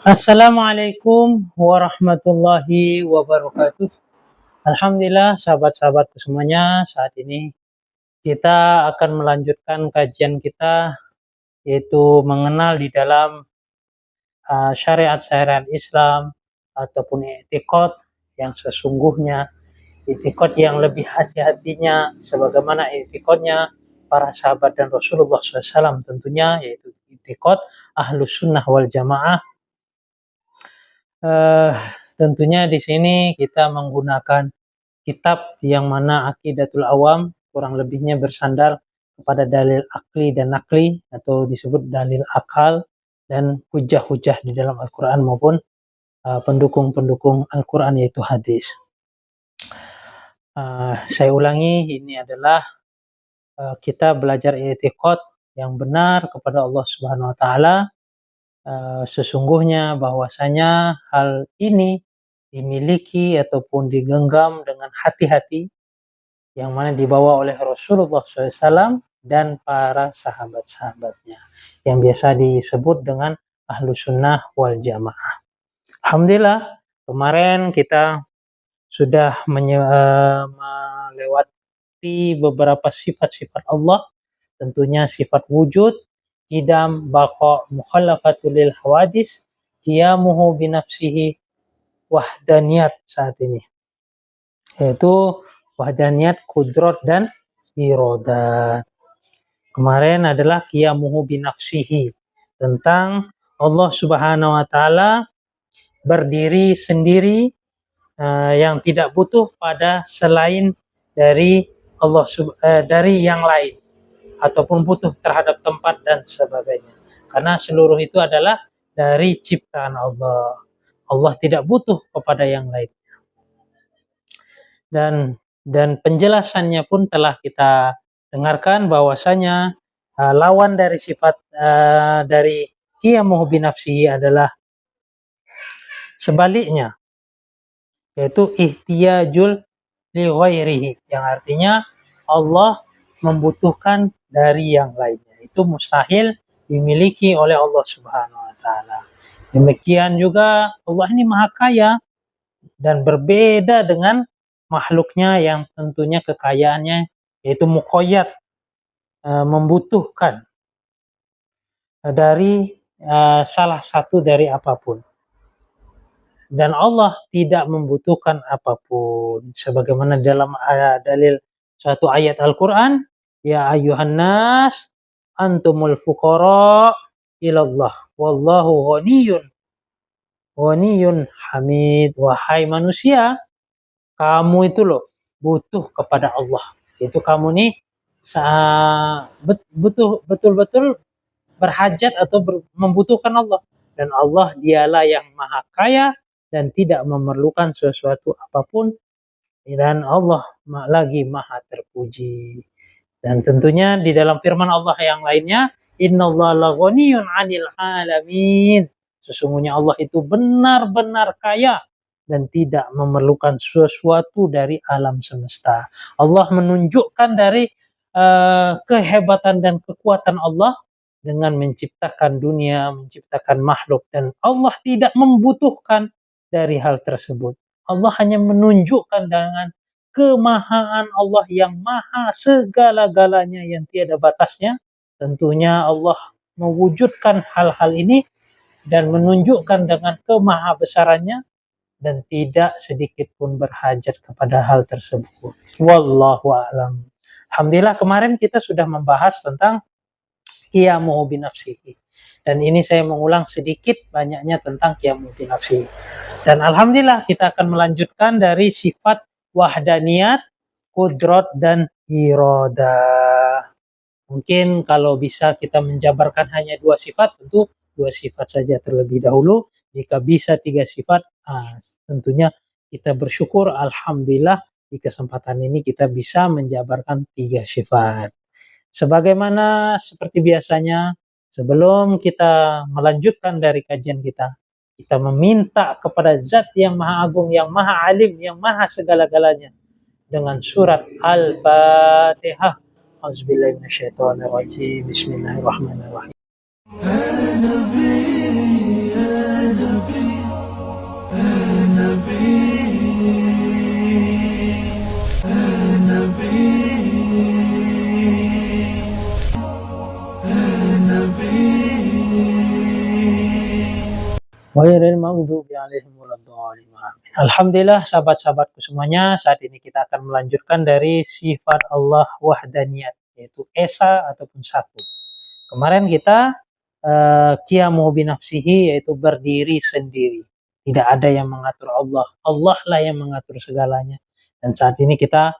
Assalamualaikum warahmatullahi wabarakatuh. Alhamdulillah sahabat-sahabatku semuanya, saat ini kita akan melanjutkan kajian kita yaitu mengenal di dalam syariat-syariat Islam ataupun i'tiqad yang sesungguhnya, i'tiqad yang lebih hati-hatinya sebagaimana i'tiqadnya para sahabat dan Rasulullah SAW tentunya, yaitu i'tiqad Ahlus Sunnah wal Jamaah. Tentunya di sini kita menggunakan kitab yang mana Aqidatul Awam kurang lebihnya bersandar kepada dalil akli dan nakli atau disebut dalil akal dan hujah-hujah di dalam Al-Quran maupun pendukung-pendukung Al-Quran yaitu hadis. Saya ulangi, ini adalah kita belajar i'tiqad yang benar kepada Allah Subhanahu wa taala. Sesungguhnya bahwasanya hal ini dimiliki ataupun digenggam dengan hati-hati yang mana dibawa oleh Rasulullah SAW dan para sahabat-sahabatnya yang biasa disebut dengan Ahlus Sunnah wal Jamaah. Alhamdulillah, kemarin kita sudah melewati beberapa sifat-sifat Allah, tentunya sifat wujud, qidam, baqa, mukhallafatul lil hawadis, qiyamuhu binafsihi, wahdaniyat saat ini, yaitu wahdaniyat, kudrat dan iradat. Kemarin adalah qiyamuhu binafsihi, tentang Allah Subhanahu wa taala berdiri sendiri yang tidak butuh pada selain dari Allah dari yang lain ataupun butuh terhadap tempat dan sebagainya, karena seluruh itu adalah dari ciptaan Allah. Allah tidak butuh kepada yang lain. Dan penjelasannya pun telah kita dengarkan bahwasanya lawan dari sifat dari qiyamuhu binafsihi adalah sebaliknya, yaitu ihtiyajul li ghairihi, yang artinya Allah membutuhkan dari yang lainnya. Itu mustahil dimiliki oleh Allah Subhanahu wa taala. Demikian juga Allah ini Maha Kaya dan berbeda dengan makhluknya yang tentunya kekayaannya yaitu muqayyad, membutuhkan dari salah satu dari apapun. Dan Allah tidak membutuhkan apapun, sebagaimana dalam dalil suatu ayat Al-Quran, ya ayyuhan nas antumul fuqara ilallah wallahu ghaniyun hamid. Wahai manusia, kamu itu loh butuh kepada Allah. Itu kamu nih betul-betul berhajat atau membutuhkan Allah. Dan Allah dialah yang Maha Kaya dan tidak memerlukan sesuatu apapun, dan Allah lagi Maha terpuji. Dan tentunya di dalam firman Allah yang lainnya, innallaha laghaniyun 'anil 'alamin. Sesungguhnya Allah itu benar-benar kaya dan tidak memerlukan sesuatu dari alam semesta. Allah menunjukkan dari kehebatan dan kekuatan Allah dengan menciptakan dunia, menciptakan makhluk, dan Allah tidak membutuhkan dari hal tersebut. Allah hanya menunjukkan dengan kemahaan Allah yang maha segala-galanya yang tiada batasnya. Tentunya Allah mewujudkan hal-hal ini dan menunjukkan dengan kemahabesarannya dan tidak sedikit pun berhajat kepada hal tersebut. Wallahu a'lam. Alhamdulillah, kemarin kita sudah membahas tentang qiyamuhu binafsihi. Dan ini saya mengulang sedikit banyaknya tentang qiyamuhu binafsihi. Dan alhamdulillah kita akan melanjutkan dari sifat wahdaniyat, kudrat dan iradah. Mungkin kalau bisa kita menjabarkan hanya 2 sifat, tentu 2 sifat saja terlebih dahulu. Jika bisa 3 sifat, tentunya kita bersyukur, alhamdulillah di kesempatan ini kita bisa menjabarkan 3 sifat. Sebagaimana seperti biasanya, sebelum kita melanjutkan dari kajian kita meminta kepada Zat yang Maha Agung, yang Maha Alim, yang Maha segala-galanya dengan surat Al-Fatihah. Auzubillahi minasyaitonirrajim. Bismillahirrahmanirrahim. Ghairil maghdubi 'alaihim waladdallin. Alhamdulillah sahabat-sahabatku semuanya, saat ini kita akan melanjutkan dari sifat Allah wahdaniyat, yaitu esa ataupun satu. Kemarin kita qiyamu binafsihi, yaitu berdiri sendiri. Tidak ada yang mengatur Allah. Allah lah yang mengatur segalanya. Dan saat ini kita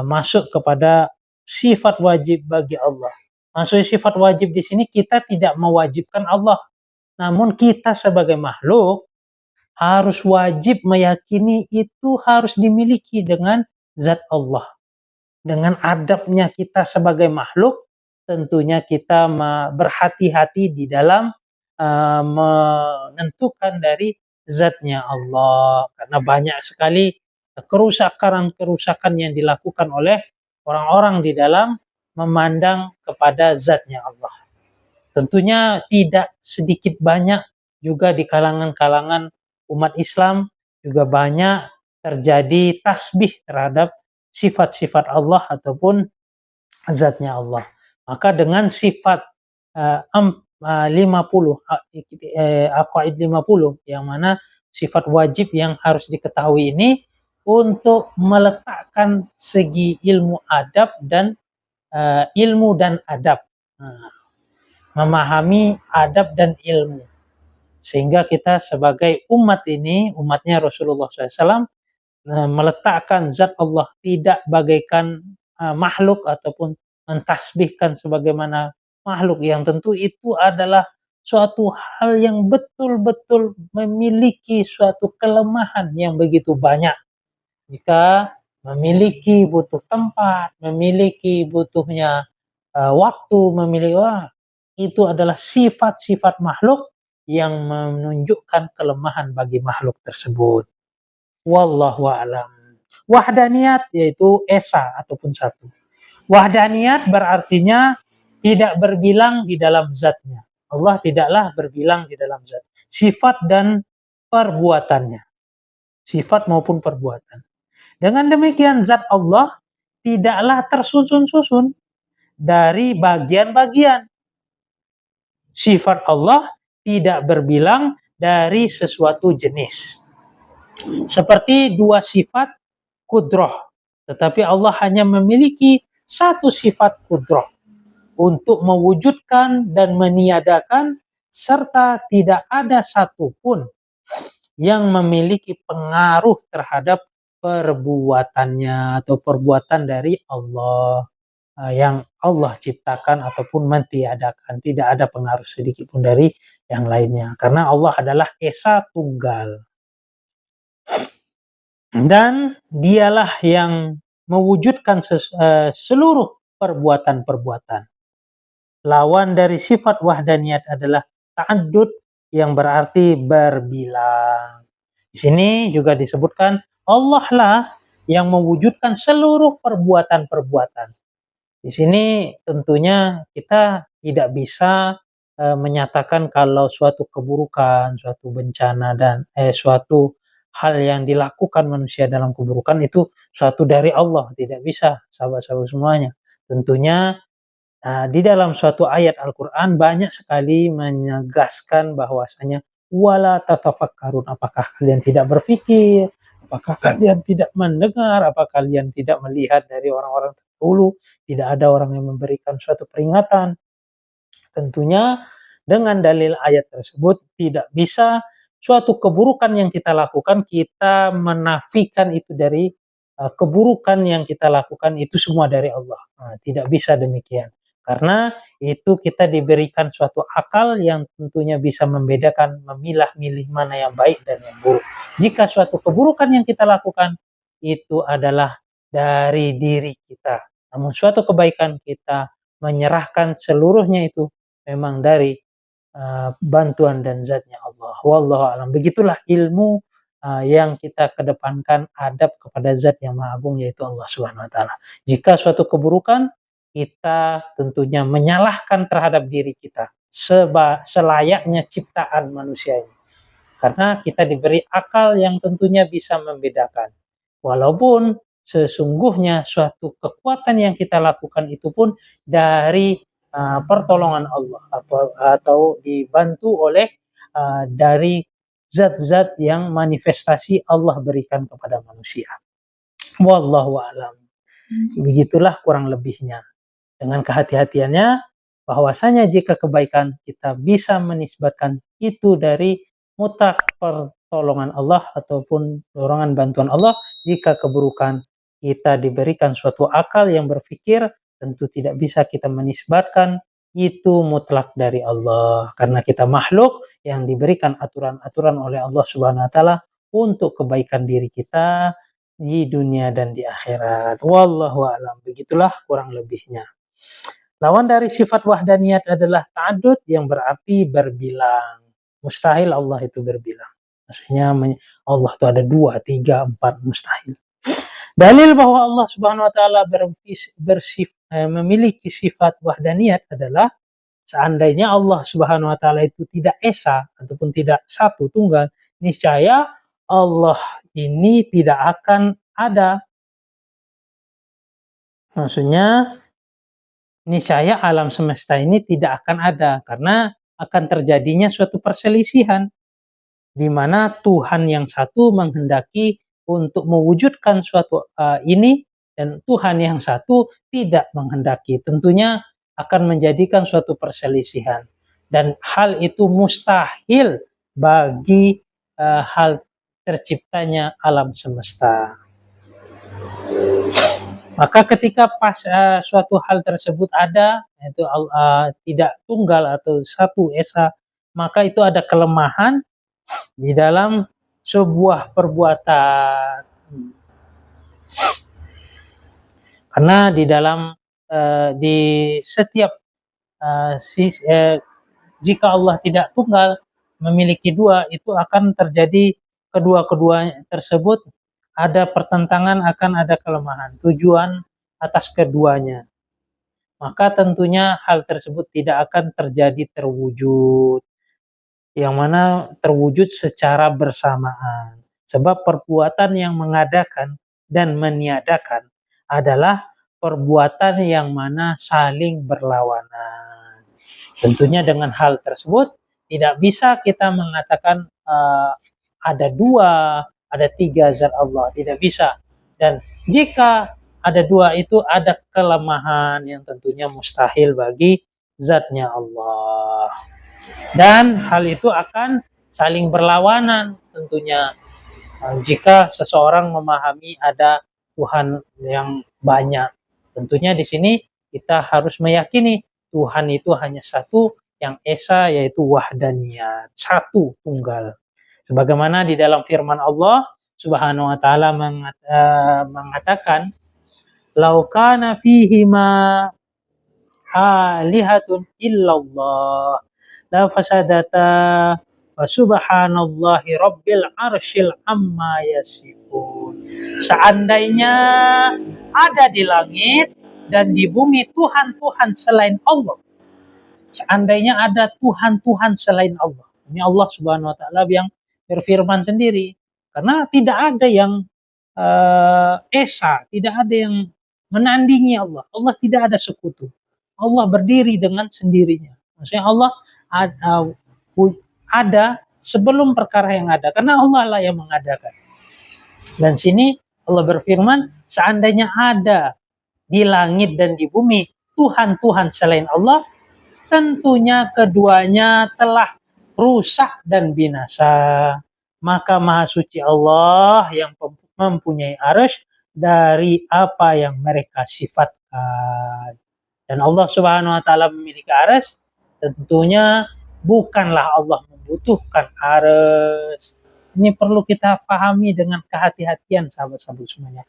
masuk kepada sifat wajib bagi Allah. Maksud sifat wajib di sini kita tidak mewajibkan Allah, namun kita sebagai makhluk harus wajib meyakini itu harus dimiliki dengan zat Allah. Dengan adabnya kita sebagai makhluk, tentunya kita berhati-hati di dalam menentukan dari zatnya Allah. Karena banyak sekali kerusakan-kerusakan yang dilakukan oleh orang-orang di dalam memandang kepada zatnya Allah. Tentunya tidak sedikit banyak juga di kalangan-kalangan umat Islam juga banyak terjadi tasbih terhadap sifat-sifat Allah ataupun zatnya Allah. Maka dengan sifat 50 aqaid 50 yang mana sifat wajib yang harus diketahui ini untuk meletakkan segi ilmu adab dan ilmu dan adab. Memahami adab dan ilmu, sehingga kita sebagai umat ini, umatnya Rasulullah SAW, meletakkan zat Allah tidak bagaikan makhluk ataupun mentasbihkan sebagaimana makhluk, yang tentu itu adalah suatu hal yang betul-betul memiliki suatu kelemahan yang begitu banyak. Jika memiliki butuh tempat, memiliki butuhnya waktu, memiliki itu adalah sifat-sifat makhluk yang menunjukkan kelemahan bagi makhluk tersebut. Wallahu a'lam. Wahdaniyat yaitu esa ataupun satu. Wahdaniyat berartinya tidak berbilang di dalam zatnya. Allah tidaklah berbilang di dalam zat. Sifat dan perbuatannya. Sifat maupun perbuatan. Dengan demikian zat Allah tidaklah tersusun-susun dari bagian-bagian. Sifat Allah tidak berbilang dari sesuatu jenis. Seperti dua sifat kudrah, tetapi Allah hanya memiliki satu sifat kudrah untuk mewujudkan dan meniadakan, serta tidak ada satupun yang memiliki pengaruh terhadap perbuatannya atau perbuatan dari Allah yang Allah ciptakan ataupun mentiadakan. Tidak ada pengaruh sedikit pun dari yang lainnya, karena Allah adalah Esa Tunggal. Dan dialah yang mewujudkan seluruh perbuatan-perbuatan. Lawan dari sifat wahdaniyat adalah ta'addud, yang berarti berbilang. Di sini juga disebutkan Allah lah yang mewujudkan seluruh perbuatan-perbuatan. Di sini tentunya kita tidak bisa menyatakan kalau suatu keburukan, suatu bencana dan suatu hal yang dilakukan manusia dalam keburukan itu suatu dari Allah. Tidak bisa, sahabat-sahabat semuanya. Tentunya di dalam suatu ayat Al-Quran banyak sekali menegaskan bahwasanya wala tatafakkarun, apakah kalian tidak berpikir, apakah kalian tidak mendengar, apakah kalian tidak melihat dari orang-orang terdahulu, tidak ada orang yang memberikan suatu peringatan. Tentunya dengan dalil ayat tersebut tidak bisa suatu keburukan yang kita lakukan kita menafikan itu dari keburukan yang kita lakukan itu semua dari Allah. Tidak bisa demikian. Karena itu kita diberikan suatu akal yang tentunya bisa membedakan, memilah-milih mana yang baik dan yang buruk. Jika suatu keburukan yang kita lakukan itu adalah dari diri kita, namun suatu kebaikan kita menyerahkan seluruhnya itu memang dari bantuan dan zatnya Allah. Wallahu a'lam. Begitulah ilmu yang kita kedepankan adab kepada zat yang maha agung, yaitu Allah Subhanahu wa taala. Jika suatu keburukan, kita tentunya menyalahkan terhadap diri kita selayaknya ciptaan manusia ini. Karena kita diberi akal yang tentunya bisa membedakan. Walaupun sesungguhnya suatu kekuatan yang kita lakukan itu pun dari pertolongan Allah atau dibantu oleh dari zat-zat yang manifestasi Allah berikan kepada manusia. Wallahu a'lam. Begitulah kurang lebihnya. Dengan kehati-hatiannya, bahwasanya jika kebaikan kita bisa menisbatkan itu dari mutlak pertolongan Allah ataupun dorongan bantuan Allah. Jika keburukan kita diberikan suatu akal yang berpikir, tentu tidak bisa kita menisbatkan itu mutlak dari Allah, karena kita makhluk yang diberikan aturan-aturan oleh Allah Subhanahu wa taala untuk kebaikan diri kita di dunia dan di akhirat. Wallahu a'lam. Begitulah kurang lebihnya. Lawan dari sifat wahdaniyat adalah ta'addud, yang berarti berbilang. Mustahil Allah itu berbilang. Maksudnya Allah itu ada 2, 3, 4, mustahil. Dalil bahwa Allah Subhanahu wa taala memiliki sifat wahdaniyat adalah seandainya Allah Subhanahu wa taala itu tidak esa ataupun tidak satu tunggal, niscaya Allah ini tidak akan ada. Maksudnya niscaya alam semesta ini tidak akan ada, karena akan terjadinya suatu perselisihan di mana Tuhan yang satu menghendaki untuk mewujudkan suatu ini, dan Tuhan yang satu tidak menghendaki. Tentunya akan menjadikan suatu perselisihan, dan hal itu mustahil bagi hal terciptanya alam semesta. Maka ketika pas suatu hal tersebut ada, itu tidak tunggal atau satu esa, maka itu ada kelemahan di dalam sebuah perbuatan. Karena di dalam di setiap jika Allah tidak tunggal, memiliki dua, itu akan terjadi kedua-keduanya tersebut ada pertentangan, akan ada kelemahan tujuan atas keduanya. Maka tentunya hal tersebut tidak akan terjadi terwujud, yang mana terwujud secara bersamaan. Sebab perbuatan yang mengadakan dan meniadakan adalah perbuatan yang mana saling berlawanan. Tentunya dengan hal tersebut tidak bisa kita mengatakan ada 2, ada 3 zat Allah, tidak bisa. Dan jika ada 2 itu ada kelemahan yang tentunya mustahil bagi zatnya Allah. Dan hal itu akan saling berlawanan tentunya. Jika seseorang memahami ada Tuhan yang banyak, tentunya di sini kita harus meyakini Tuhan itu hanya satu yang esa, yaitu wahdaniyat, satu tunggal. Sebagaimana di dalam firman Allah Subhanahu wa taala mengatakan, "Lau kana fihima alihatun illallah la fasadata wa subhanallahi rabbil arsyil amma yasifun." Seandainya ada di langit dan di bumi Tuhan-Tuhan selain Allah, seandainya ada Tuhan-Tuhan selain Allah, ini Allah Subhanahu wa taala yang berfirman sendiri, karena tidak ada yang esa, tidak ada yang menandingi Allah. Allah tidak ada sekutu. Allah berdiri dengan sendirinya. Maksudnya Allah ada sebelum perkara yang ada, karena Allah lah yang mengadakan. Dan sini Allah berfirman, seandainya ada di langit dan di bumi Tuhan-Tuhan selain Allah, tentunya keduanya telah rusak dan binasa. Maka Maha Suci Allah yang mempunyai arsy dari apa yang mereka sifatkan. Dan Allah Subhanahu wa taala memiliki arsy, tentunya bukanlah Allah membutuhkan arsy. Ini perlu kita pahami dengan kehati-hatian, sahabat-sahabat semuanya.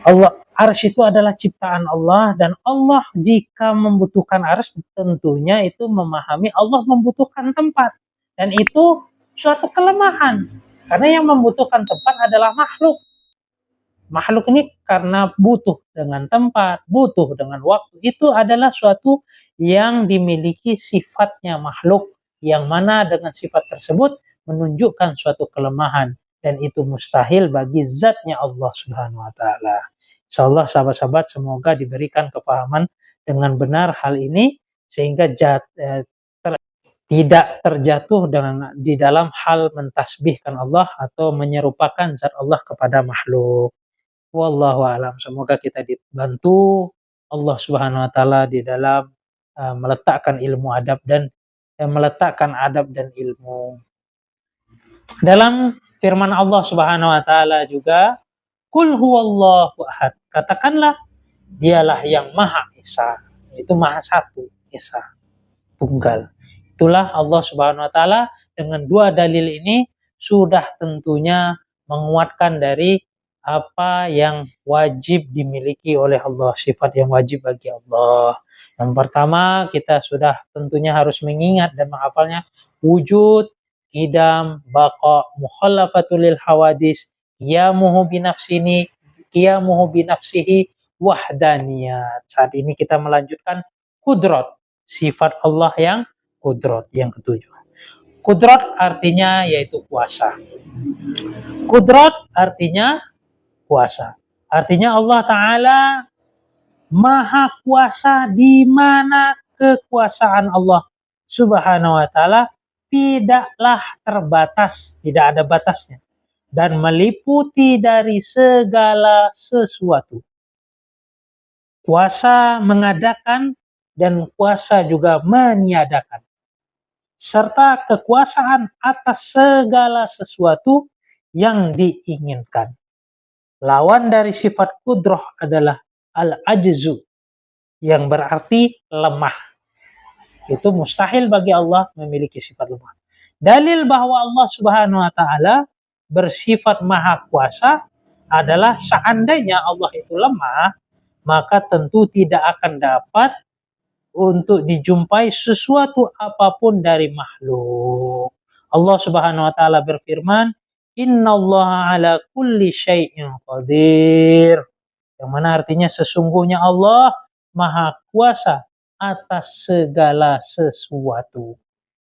Allah, arsy itu adalah ciptaan Allah, dan Allah jika membutuhkan arsy, tentunya itu memahami Allah membutuhkan tempat, dan itu suatu kelemahan, karena yang membutuhkan tempat adalah makhluk. Makhluk ini karena butuh dengan tempat, butuh dengan waktu, itu adalah suatu yang dimiliki sifatnya makhluk, yang mana dengan sifat tersebut menunjukkan suatu kelemahan, dan itu mustahil bagi zatnya Allah Subhanahu wa taala. Insyaallah sahabat-sahabat, semoga diberikan kepahaman dengan benar hal ini, sehingga tidak terjatuh di dalam hal mentasbihkan Allah atau menyerupakan zat Allah kepada makhluk. Wallahu a'lam. Semoga kita dibantu Allah Subhanahu wa taala di dalam meletakkan ilmu adab dan meletakkan adab dan ilmu. Dalam firman Allah Subhanahu wa taala juga, "Qul huwallahu ahad." Katakanlah, dialah yang Maha Esa, yaitu Maha Satu, Esa, Tunggal. Itulah Allah Subhanahu wa taala. Dengan dua dalil ini sudah tentunya menguatkan dari apa yang wajib dimiliki oleh Allah, sifat yang wajib bagi Allah. Yang pertama, kita sudah tentunya harus mengingat dan menghafalnya wujud, qidam, baqa, mukhallafatul lil hawadis, qiyamuhu binafsihi, wahdaniyat. Saat ini kita melanjutkan kudrat, sifat Allah yang kudrat, yang ketujuh. Kudrat artinya yaitu kuasa. Kudrat artinya kuasa. Artinya Allah Ta'ala Maha Kuasa, di mana kekuasaan Allah Subhanahu wa Ta'ala tidaklah terbatas, tidak ada batasnya, dan meliputi dari segala sesuatu. Kuasa mengadakan dan kuasa juga meniadakan, serta kekuasaan atas segala sesuatu yang diinginkan. Lawan dari sifat kudrah adalah al-ajzu, yang berarti lemah. Itu mustahil bagi Allah memiliki sifat lemah. Dalil bahwa Allah Subhanahu wa taala bersifat maha kuasa adalah seandainya Allah itu lemah, maka tentu tidak akan dapat untuk dijumpai sesuatu apapun dari makhluk. Allah Subhanahu wa taala berfirman, "Innallaha ala kulli syai'in qadir." Yang mana artinya sesungguhnya Allah Maha Kuasa atas segala sesuatu.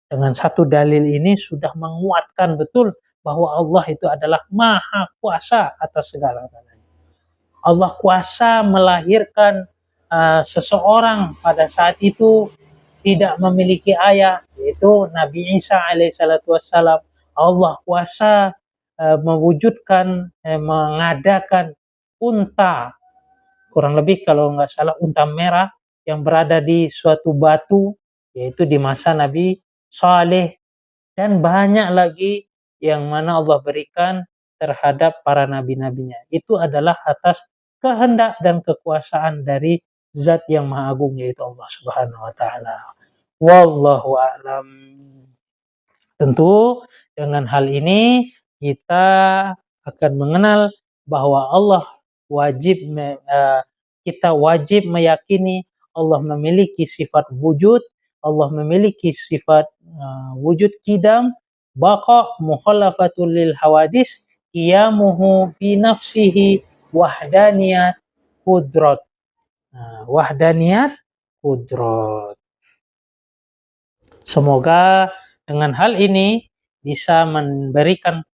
Dengan satu dalil ini sudah menguatkan betul bahwa Allah itu adalah Maha Kuasa atas segala-galanya. Allah kuasa melahirkan seseorang pada saat itu tidak memiliki ayah, yaitu Nabi Isa alaihissalatu wassalam. Allah kuasa mewujudkan, mengadakan unta, kurang lebih kalau nggak salah unta merah yang berada di suatu batu, yaitu di masa Nabi Saleh, dan banyak lagi yang mana Allah berikan terhadap para nabi-nabinya. Itu adalah atas kehendak dan kekuasaan dari Zat yang Maha Agung, yaitu Allah Subhanahu wa taala. Wallahu a'lam. Tentu dengan hal ini kita akan mengenal bahwa Allah kita wajib meyakini Allah memiliki sifat wujud, Allah memiliki sifat wujud qidam, baqa, mukhallafatul lil hawadis, qiyamuhu bi nafsihi, wahdaniyat, kudrat. Wahdaniyat, kudrat. Semoga dengan hal ini bisa memberikan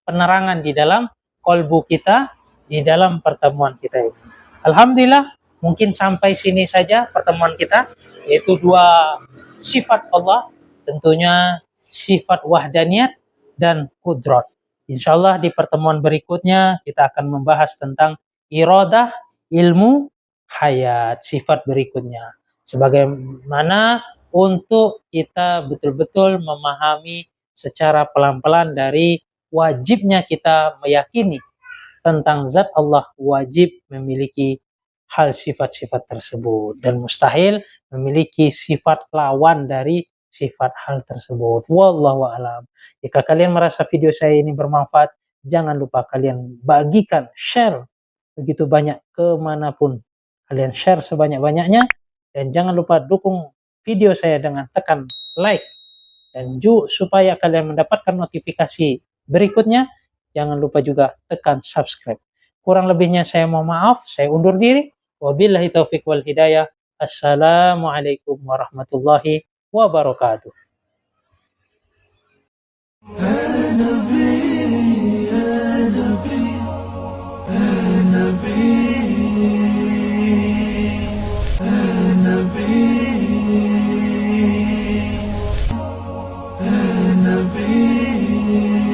penerangan di dalam kolbu kita, di dalam pertemuan kita ini. Alhamdulillah, mungkin sampai sini saja pertemuan kita, yaitu dua sifat Allah, tentunya sifat wahdaniyat dan kudrat. Insyaallah di pertemuan berikutnya kita akan membahas tentang iradah, ilmu, hayat, sifat berikutnya. Sebagaimana untuk kita betul-betul memahami secara pelan-pelan dari wajibnya kita meyakini tentang zat Allah, wajib memiliki hal sifat-sifat tersebut dan mustahil memiliki sifat lawan dari sifat hal tersebut. Wallahu a'lam. Jika kalian merasa video saya ini bermanfaat, jangan lupa kalian bagikan, share begitu banyak kemanapun. Kalian share sebanyak-banyaknya, dan jangan lupa dukung video saya dengan tekan like, dan supaya kalian mendapatkan notifikasi berikutnya, jangan lupa juga tekan subscribe. Kurang lebihnya saya mohon maaf, saya undur diri. Wabillahi taufiq wal hidayah. Assalamualaikum warahmatullahi wabarakatuh. حبيبي